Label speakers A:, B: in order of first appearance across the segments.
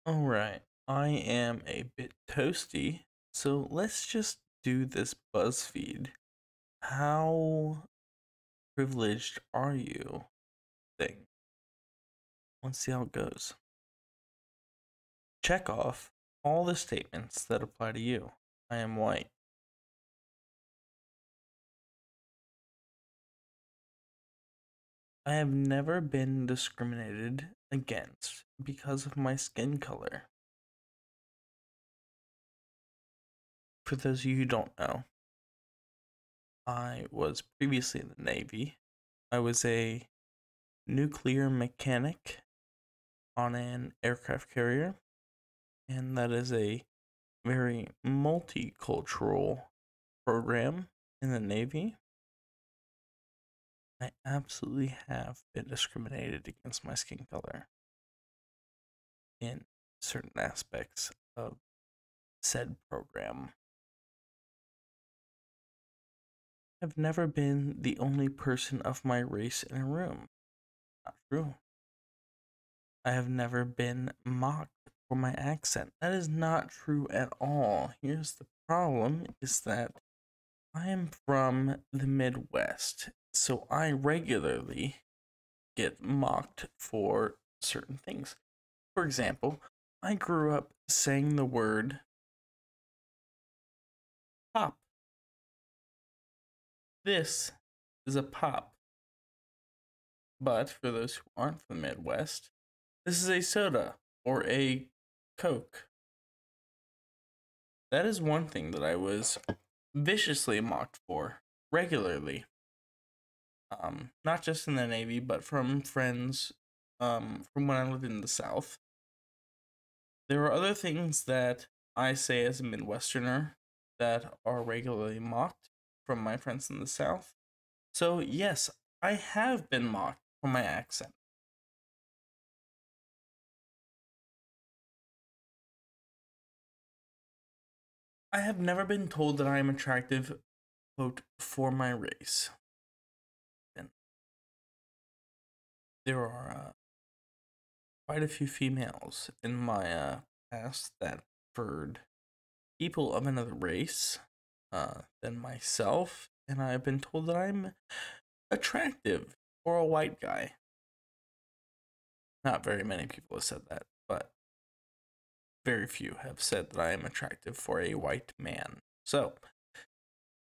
A: Alright, I am a bit toasty, so let's just do this Buzzfeed. How privileged are you thing? Let's see how it goes. Check off all the statements that apply to you. I am white. I have never been discriminated against because of my skin color. For those of you who don't know, I was previously in the Navy. I was a nuclear mechanic on an aircraft carrier, and that is a very multicultural program in the Navy. I absolutely have been discriminated against my skin color in certain aspects of said program. I've never been the only person of my race in a room. Not true. I have never been mocked for my accent. That is not true at all. Here's the problem, is that I am from the Midwest, so I regularly get mocked for certain things. For example, I grew up saying the word pop. This is a pop. But for those who aren't from the Midwest, this is a soda or a Coke. That is one thing that I was viciously mocked for regularly. Not just in the Navy, but from friends from when I lived in the South. There are other things that I say as a Midwesterner that are regularly mocked from my friends in the South. So yes, I have been mocked for my accent. I have never been told that I am attractive, quote, for my race. And there are quite a few females in my past that preferred people of another race than myself, and I've been told that I'm attractive for a white guy. Not very many people have said that, but very few have said that I am attractive for a white man. So,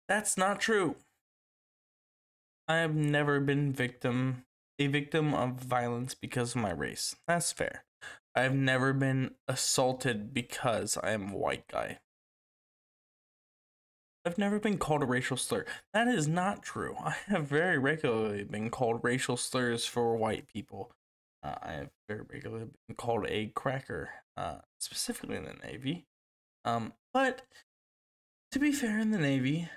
A: that's not true. I have never been a victim of violence because of my race. That's fair. I have never been assaulted because I am a white guy. I've never been called a racial slur. That is not true. I have very regularly been called racial slurs for white people. I have very regularly been called a cracker, specifically in the Navy. But to be fair, in the Navy,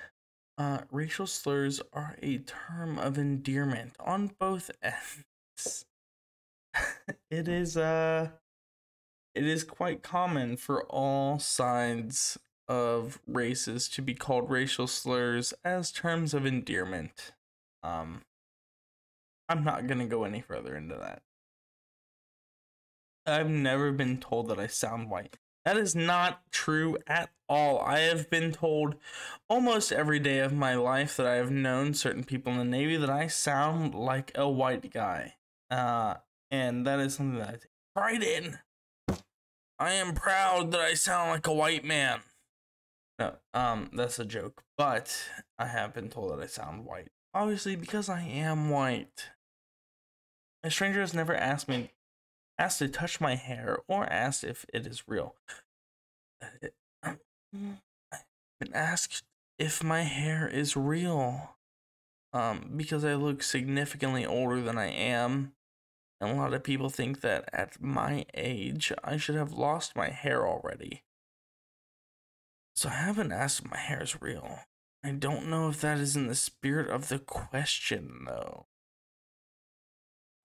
A: racial slurs are a term of endearment on both ends. It is quite common for all sides of races to be called racial slurs as terms of endearment. I'm not gonna go any further into that. I've never been told that I sound white. That is not true at all. I have been told almost every day of my life that I have known certain people in the Navy that I sound like a white guy. And that is something that I take pride in. I am proud that I sound like a white man. No, that's a joke. But I have been told that I sound white. Obviously, because I am white. A stranger has never asked to touch my hair or asked if it is real. I've been asked if my hair is real. Because I look significantly older than I am. And a lot of people think that at my age, I should have lost my hair already. So I haven't asked if my hair is real. I don't know if that is in the spirit of the question, though.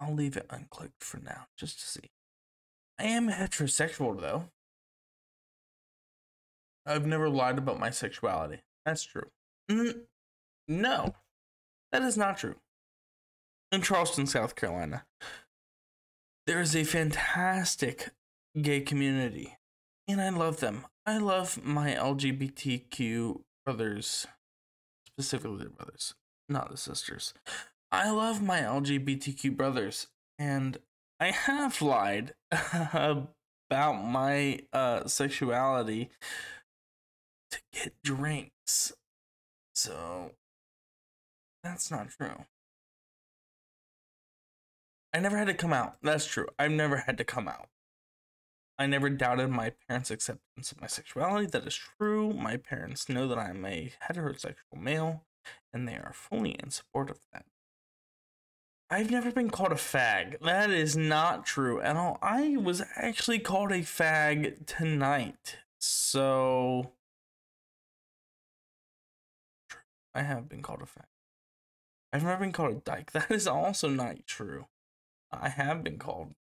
A: I'll leave it unclicked for now, just to see. I am heterosexual, though. I've never lied about my sexuality. That's true. No, that is not true. In Charleston, South Carolina, there is a fantastic gay community, and I love them. I love my LGBTQ brothers, specifically the brothers, not the sisters. I love my LGBTQ brothers, and I have lied about my sexuality to get drinks. So that's not true. I never had to come out. That's true. I've never had to come out. I never doubted my parents' acceptance of my sexuality. That is true. My parents know that I'm a heterosexual male, and they are fully in support of that. I've never been called a fag. That is not true at all. I was actually called a fag tonight. So I have been called a fag. I've never been called a dyke. That is also not true. I have been called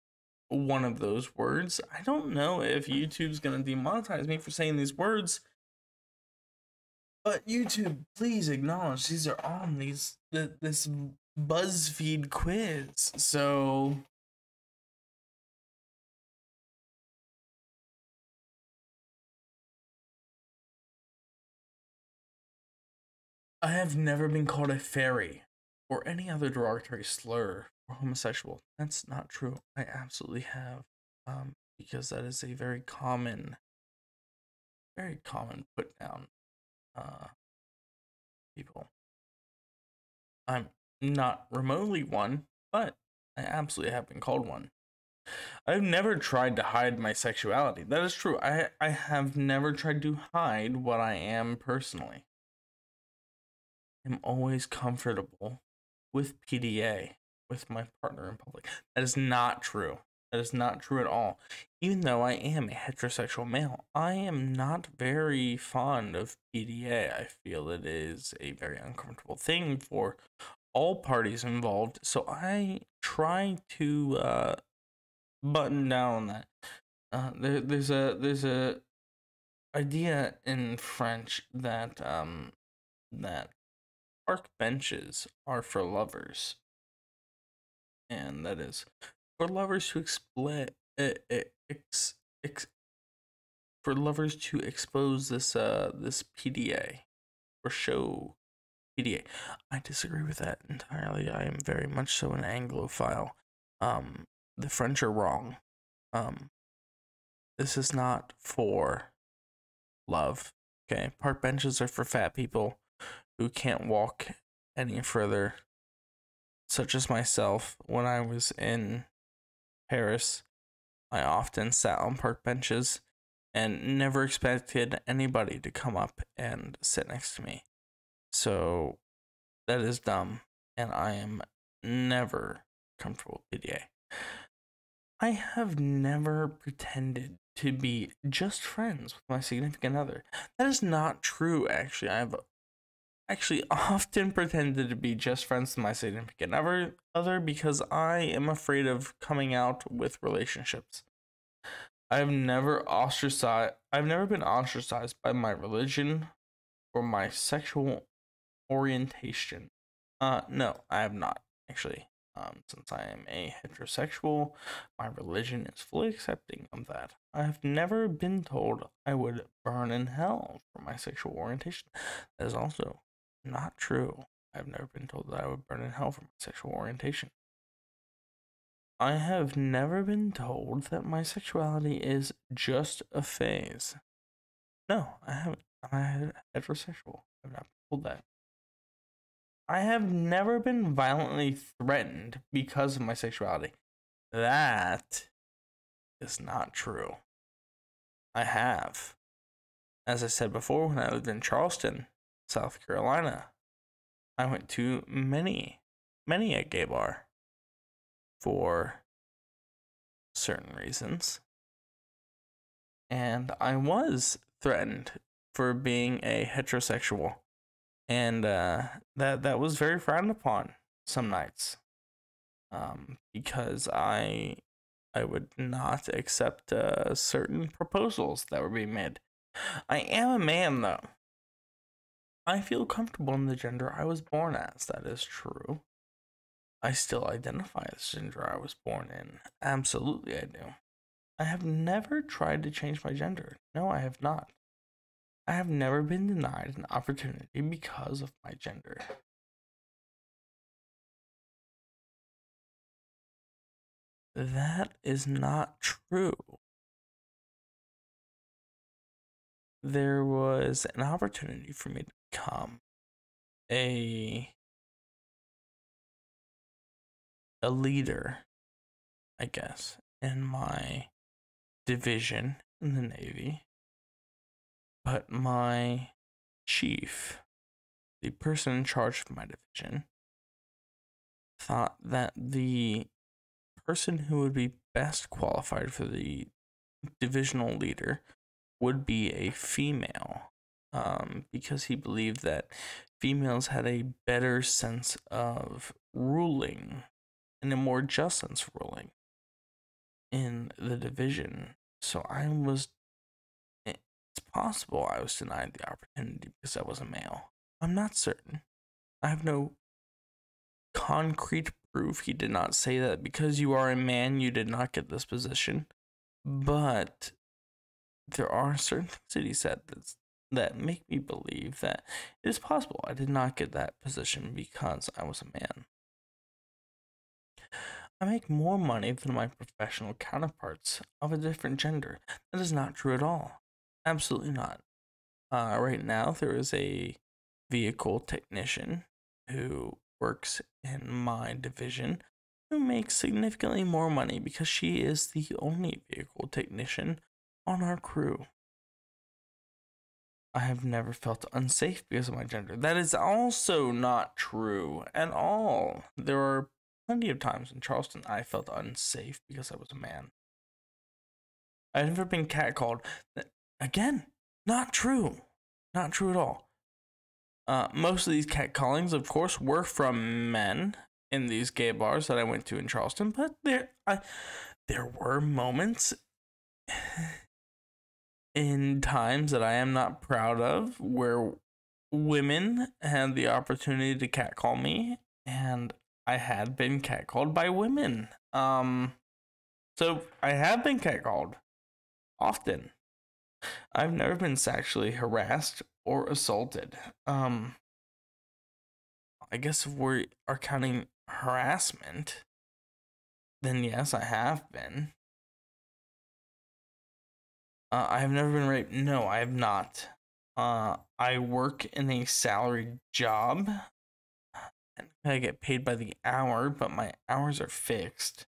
A: one of those words. I don't know if YouTube's gonna demonetize me for saying these words, but YouTube, please acknowledge these are on this Buzzfeed quiz. So I have never been called a fairy or any other derogatory slur for homosexual. That's not true. I absolutely have, because that is a very common put down. People. I'm not remotely one, but I absolutely have been called one. I've never tried to hide my sexuality. That is true. I have never tried to hide what I am personally. I'm always comfortable with PDA, with my partner in public. That is not true. That is not true at all. Even though I am a heterosexual male, I am not very fond of PDA. I feel it is a very uncomfortable thing for all parties involved. So I try to button down on that. There's a idea in French that that park benches are for lovers, and that is for lovers to for lovers to expose this PDA or show PDA. I disagree with that entirely. I am very much so an Anglophile. The French are wrong. This is not for love. Okay, park benches are for fat people who can't walk any further, such as myself. When I was in Paris, I often sat on park benches and never expected anybody to come up and sit next to me. So that is dumb, and I am never comfortable with PDA. I have never pretended to be just friends with my significant other. That is not true, actually. I've actually often pretended to be just friends with my significant other because I am afraid of coming out with relationships. I've never been ostracized by my religion or my sexual orientation. No, I have not, actually. Since I am a heterosexual, my religion is fully accepting of that. I have never been told I would burn in hell for my sexual orientation. That is also not true. I've never been told that I would burn in hell for my sexual orientation. I have never been told that my sexuality is just a phase. No, I haven't. I'm heterosexual. I've not been told that. I have never been violently threatened because of my sexuality. That is not true. I have. As I said before, when I lived in Charleston, South Carolina, I went to many a gay bar for certain reasons. And I was threatened for being a heterosexual. And that was very frowned upon some nights, because I would not accept certain proposals that were being made. I am a man, though. I feel comfortable in the gender I was born as. That is true. I still identify as the gender I was born in. Absolutely, I do. I have never tried to change my gender. No, I have not. I have never been denied an opportunity because of my gender. That is not true. There was an opportunity for me to become a leader, I guess, in my division in the Navy. But my chief, the person in charge of my division, thought that the person who would be best qualified for the divisional leader would be a female, because he believed that females had a better sense of ruling and a more just sense of ruling in the division. So it's possible I was denied the opportunity because I was a male. I'm not certain. I have no concrete proof. He did not say that because you are a man, you did not get this position. But there are certain things that he said that make me believe that it is possible I did not get that position because I was a man. I make more money than my professional counterparts of a different gender. That is not true at all. Absolutely not. Right now, there is a vehicle technician who works in my division who makes significantly more money because she is the only vehicle technician on our crew. I have never felt unsafe because of my gender. That is also not true at all. There are plenty of times in Charleston I felt unsafe because I was a man. I've never been catcalled. Again, not true. Not true at all. Most of these catcallings, of course, were from men in these gay bars that I went to in Charleston, but there were moments in times that I am not proud of where women had the opportunity to catcall me, and I had been catcalled by women. So I have been catcalled often. I've never been sexually harassed or assaulted. I guess if we are counting harassment, then yes, I have been. I have never been raped. No, I have not. I work in a salaried job. I get paid by the hour, but my hours are fixed.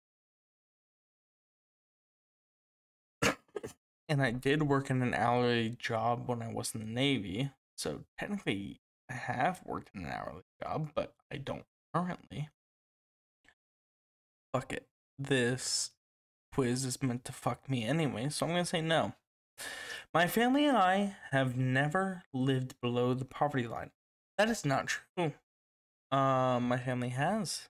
A: And I did work in an hourly job when I was in the Navy. So technically, I have worked in an hourly job, but I don't currently. Fuck it. This quiz is meant to fuck me anyway, so I'm gonna say no. My family and I have never lived below the poverty line. That is not true. My family has.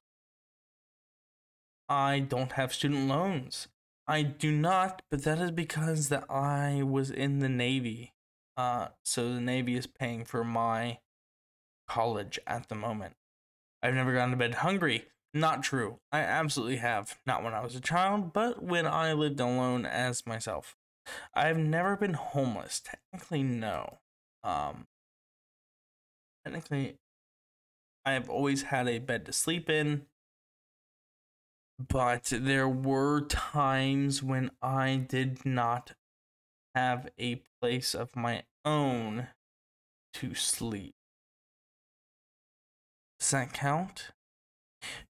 A: I don't have student loans. I do not, but that is because that I was in the Navy. So the Navy is paying for my college at the moment. I've never gone to bed hungry. Not true. I absolutely have. Not when I was a child, but when I lived alone as myself. I've never been homeless. Technically, no. Technically, I have always had a bed to sleep in. But there were times when I did not have a place of my own to sleep. Does that count?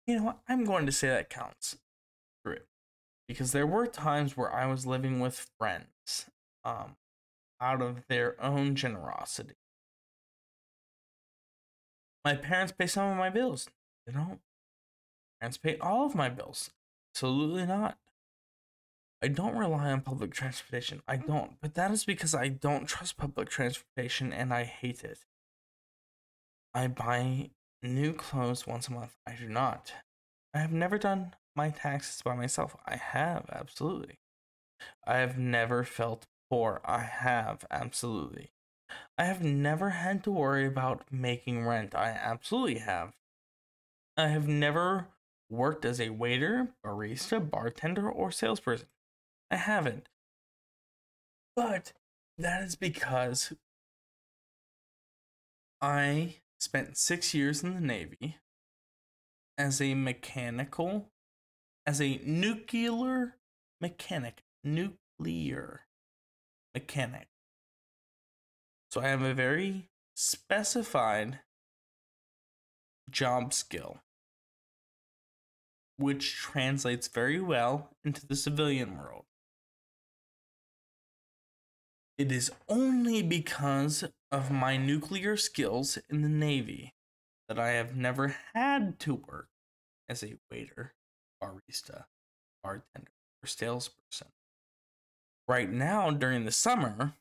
A: You know what? I'm going to say that counts. True. Because there were times where I was living with friends, out of their own generosity. My parents pay some of my bills. They don't. Parents pay all of my bills. Absolutely not. I don't rely on public transportation. I don't. But that is because I don't trust public transportation and I hate it. I buy new clothes once a month. I do not. I have never done my taxes by myself. I have, absolutely. I have never felt poor. I have, absolutely. I have never had to worry about making rent. I absolutely have. I have never worked as a waiter, barista, bartender, or salesperson. I haven't. But that is because I spent 6 years in the Navy as a nuclear mechanic. Nuclear mechanic. So I have a very specified job skill, which translates very well into the civilian world. It is only because of my nuclear skills in the Navy that I have never had to work as a waiter, barista, bartender, or salesperson. Right now, during the summer,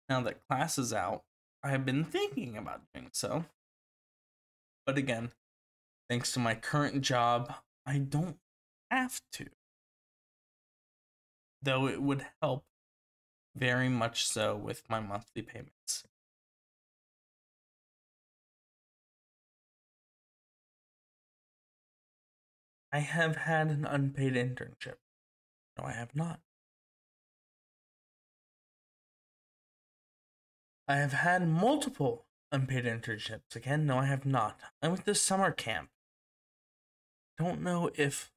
A: now that class is out, I have been thinking about doing so. But again, thanks to my current job, I don't have to. Though it would help very much so with my monthly payments. I have had an unpaid internship. No, I have not. I have had multiple unpaid internships. Again, no, I have not. I went to summer camp. Don't know if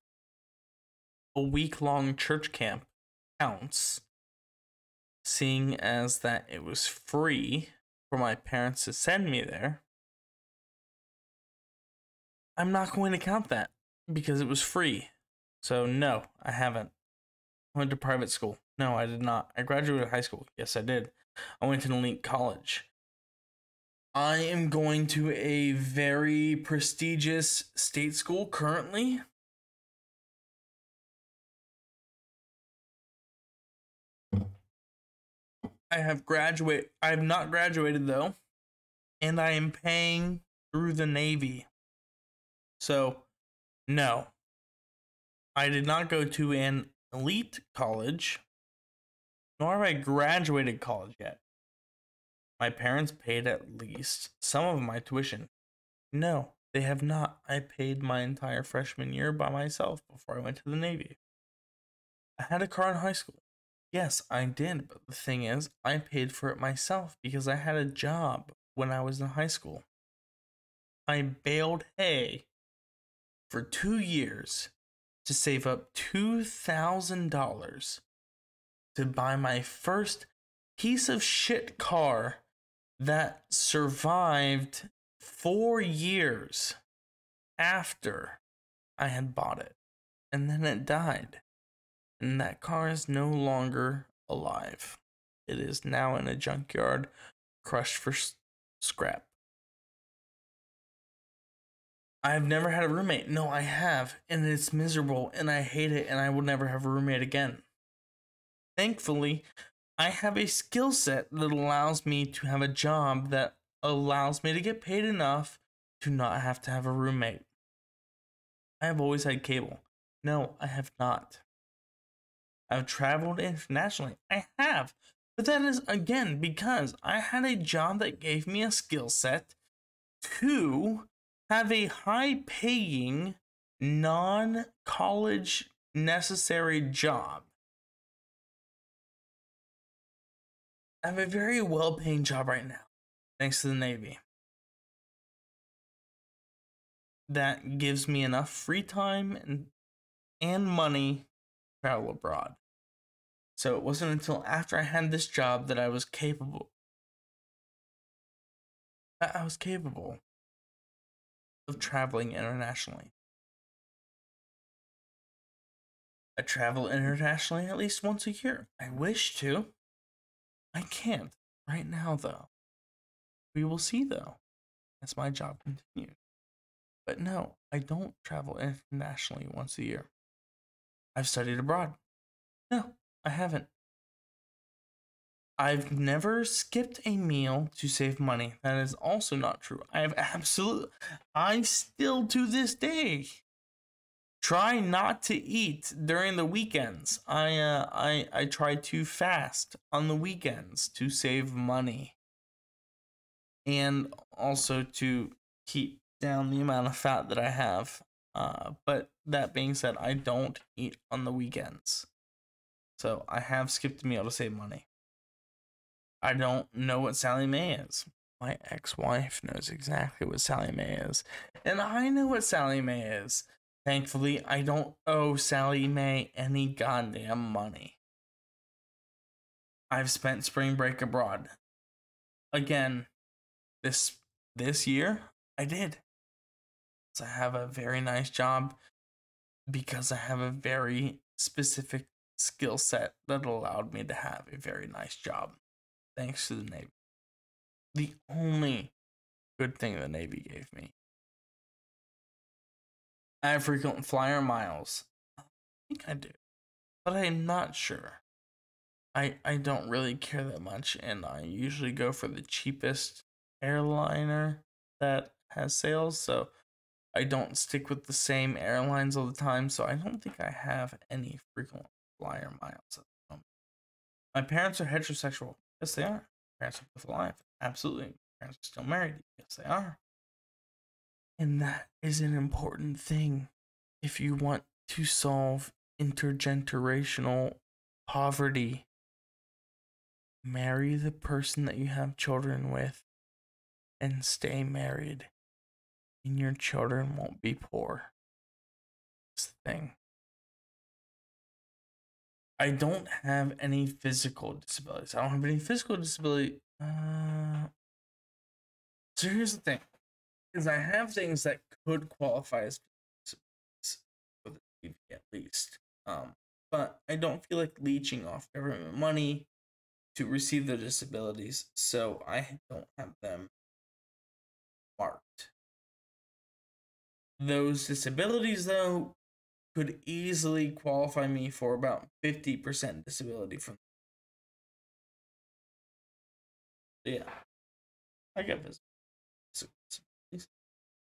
A: a week-long church camp counts, seeing as that it was free for my parents to send me there. I'm not going to count that because it was free. So no, I haven't. I went to private school. No, I did not. I graduated high school. Yes, I did. I went to an elite college. I am going to a very prestigious state school currently. I have not graduated though, and I am paying through the Navy. So, no. I did not go to an elite college, nor have I graduated college yet. My parents paid at least some of my tuition. No, they have not. I paid my entire freshman year by myself before I went to the Navy. I had a car in high school. Yes, I did, but the thing is, I paid for it myself because I had a job when I was in high school. I baled hay for 2 years to save up $2,000 to buy my first piece of shit car that survived 4 years after I had bought it. And then it died. And that car is no longer alive. It is now in a junkyard, crushed for scrap. I've never had a roommate. No, I have. And it's miserable. And I hate it. And I will never have a roommate again. Thankfully, I have a skill set that allows me to have a job that allows me to get paid enough to not have to have a roommate. I have always had cable. No, I have not. I've traveled internationally. I have. But that is, again, because I had a job that gave me a skill set to have a high-paying, non-college necessary job. I have a very well-paying job right now, thanks to the Navy. That gives me enough free time and money to travel abroad. So it wasn't until after I had this job that I was capable of traveling internationally. I travel internationally at least once a year. I wish to. I can't right now, though. We will see, though, as my job continues. But no, I don't travel internationally once a year. I've studied abroad. No, I haven't. I've never skipped a meal to save money. That is also not true. I still to this day try not to eat during the weekends. I try to fast on the weekends to save money. And also to keep down the amount of fat that I have. But that being said, I don't eat on the weekends. So I have skipped a meal to save money. I don't know what Sally Mae is. My ex-wife knows exactly what Sally Mae is. And I know what Sally Mae is. Thankfully, I don't owe Sally Mae any goddamn money. I've spent spring break abroad. Again, this year, I did. So I have a very nice job because I have a very specific skill set that allowed me to have a very nice job. Thanks to the Navy. The only good thing the Navy gave me. I have frequent flyer miles. I think I do, but I'm not sure. I don't really care that much, and I usually go for the cheapest airliner that has sales, so I don't stick with the same airlines all the time, so I don't think I have any frequent flyer miles at the moment. My parents are heterosexual. Yes, they are. My parents are both alive. Absolutely. My parents are still married. Yes, they are. And that is an important thing if you want to solve intergenerational poverty. Marry the person that you have children with and stay married, and your children won't be poor. That's the thing. I don't have any physical disabilities. I don't have any physical disability. So here's the thing: is I have things that could qualify as disabilities for the TV at least. But I don't feel like leeching off government money to receive the disabilities, so I don't have them marked. Those disabilities, though, could easily qualify me for about 50% disability from. Yeah, I get disabilities.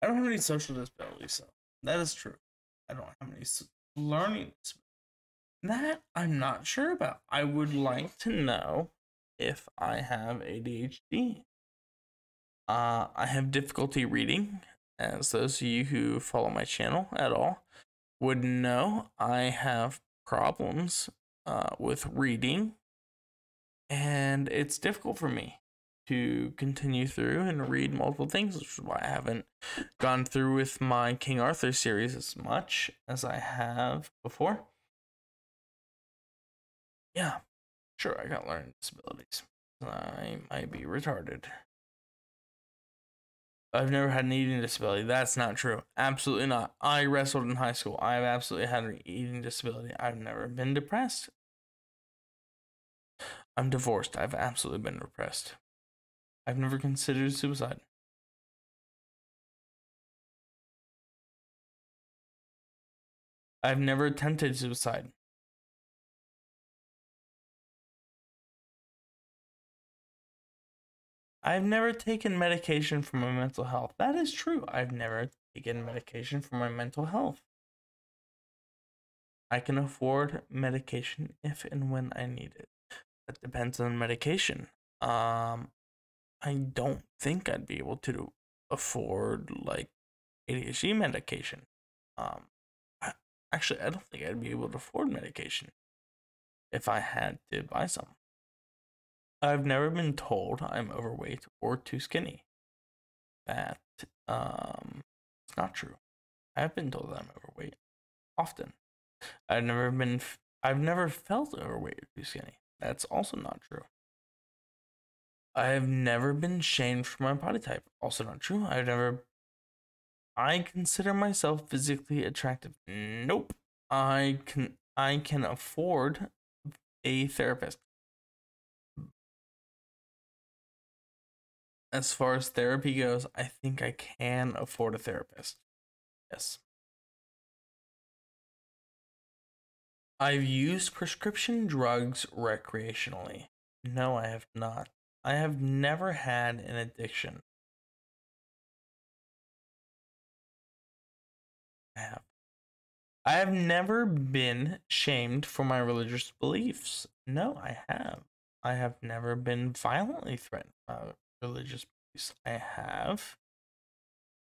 A: I don't have any social disabilities, so that is true. I don't have any learning disabilities. That I'm not sure about. I would like to know if I have ADHD. I have difficulty reading, as those of you who follow my channel at all would know. I have problems with reading, and it's difficult for me to continue through and read multiple things, which is why I haven't gone through with my King Arthur series as much as I have before. Yeah, sure, I got learning disabilities. I might be retarded. I've never had an eating disability. That's not true. Absolutely not. I wrestled in high school. I've absolutely had an eating disability. I've never been depressed. I'm divorced. I've absolutely been depressed. I've never considered suicide. I've never attempted suicide. I've never taken medication for my mental health. That is true. I've never taken medication for my mental health. I can afford medication if and when I need it. That depends on medication. I don't think I'd be able to afford like ADHD medication. Um, actually, I don't think I'd be able to afford medication if I had to buy some. I've never been told I'm overweight or too skinny. That it's not true. I've been told that I'm overweight often. I've never felt overweight or too skinny. That's also not true. I've never been shamed for my body type. Also not true. I consider myself physically attractive. Nope. I can afford a therapist. As far as therapy goes, I think I can afford a therapist. Yes. I've used prescription drugs recreationally. No, I have not. I have never had an addiction. I have. I have never been shamed for my religious beliefs. No, I have. I have never been violently threatened by religious beliefs. I have.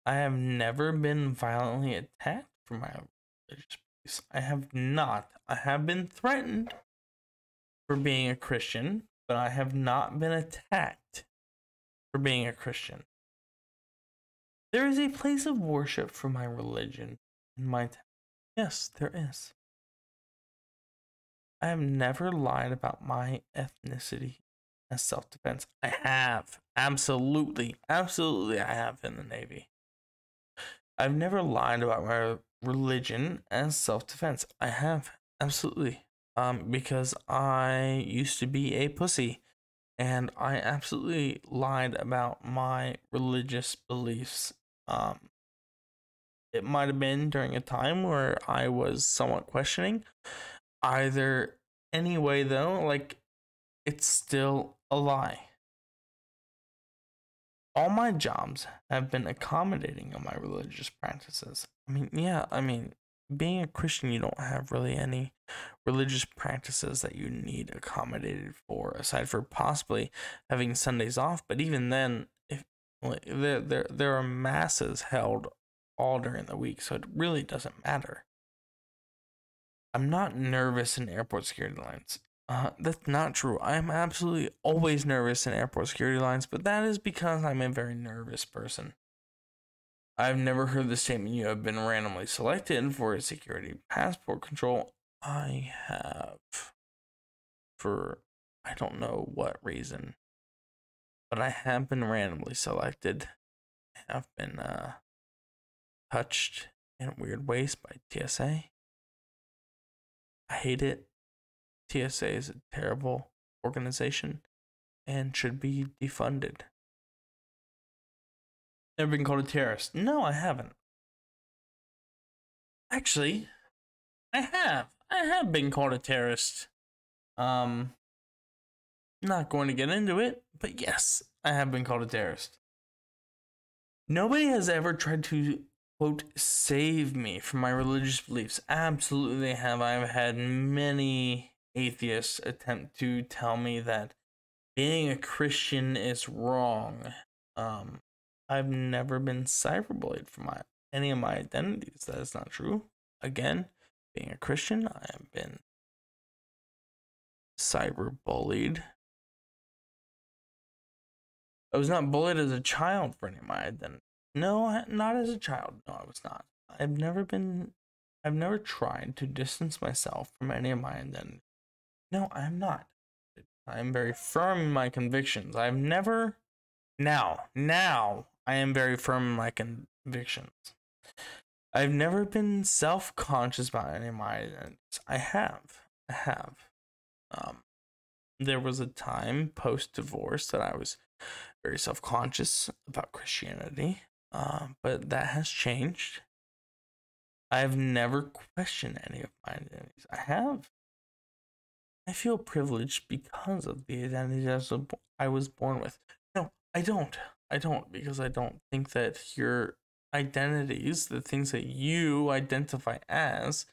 A: I have never been violently attacked for my religious beliefs. I have not. I have been threatened. for being a Christian, but I have not been attacked for being a Christian. There is a place of worship for my religion in my town. Yes, there is. I have never lied about my ethnicity as self-defense. I have. Absolutely. Absolutely, I have in the Navy. I've never lied about my religion as self-defense. I have. Absolutely. Because I used to be a pussy. And I absolutely lied about my religious beliefs. It might have been during a time where I was somewhat questioning. Either anyway, though, like, it's still a lie. All my jobs have been accommodating of my religious practices. Being a Christian, you don't have really any religious practices that you need accommodated for, aside for possibly having Sundays off. But even then, if there are masses held all during the week, so it really doesn't matter. I'm not nervous in airport security lines. That's not true. I am absolutely always nervous in airport security lines, but that is because I'm a very nervous person. I've never heard the statement you have been randomly selected for a security passport control. I have, for I don't know what reason, but I have been randomly selected. I have been touched in weird ways by TSA. I hate it. TSA is a terrible organization and should be defunded. Never been called a terrorist? No, I haven't. Actually, I have. I have been called a terrorist. Not going to get into it, but yes, I have been called a terrorist. Nobody has ever tried to, quote, save me from my religious beliefs. Absolutely they have. I've had many atheists attempt to tell me that being a Christian is wrong. I've never been cyberbullied for any of my identities. That is not true. Again, being a Christian, I have been cyberbullied. I was not bullied as a child for any of my identities. No, not as a child. No, I was not. I've never tried to distance myself from any of my identities. No, I am not. I am very firm in my convictions. Now, I am very firm in my convictions. I've never been self-conscious about any of my identities. I have. There was a time post-divorce that I was very self-conscious about Christianity, but that has changed. I've never questioned any of my identities. I feel privileged because of the identity I was born with. No, I don't. Because I don't think that your identities, the things that you identify as,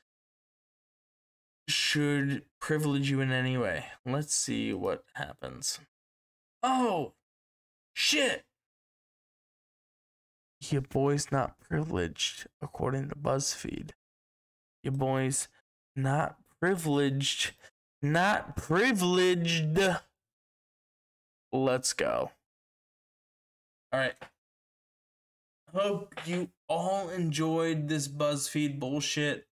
A: should privilege you in any way. Let's see what happens. Oh, shit. Your boy's not privileged, according to Buzzfeed. Your boy's not privileged. Not privileged. Let's go. All right. Hope you all enjoyed this Buzzfeed bullshit.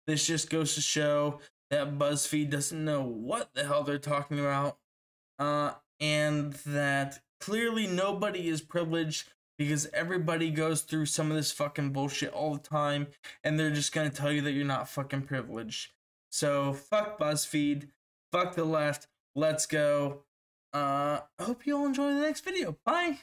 A: This just goes to show that Buzzfeed doesn't know what the hell they're talking about. And that clearly nobody is privileged because everybody goes through some of this fucking bullshit all the time, and they're just gonna tell you that you're not fucking privileged. So fuck BuzzFeed, fuck the left, let's go. I hope you all enjoy the next video. Bye.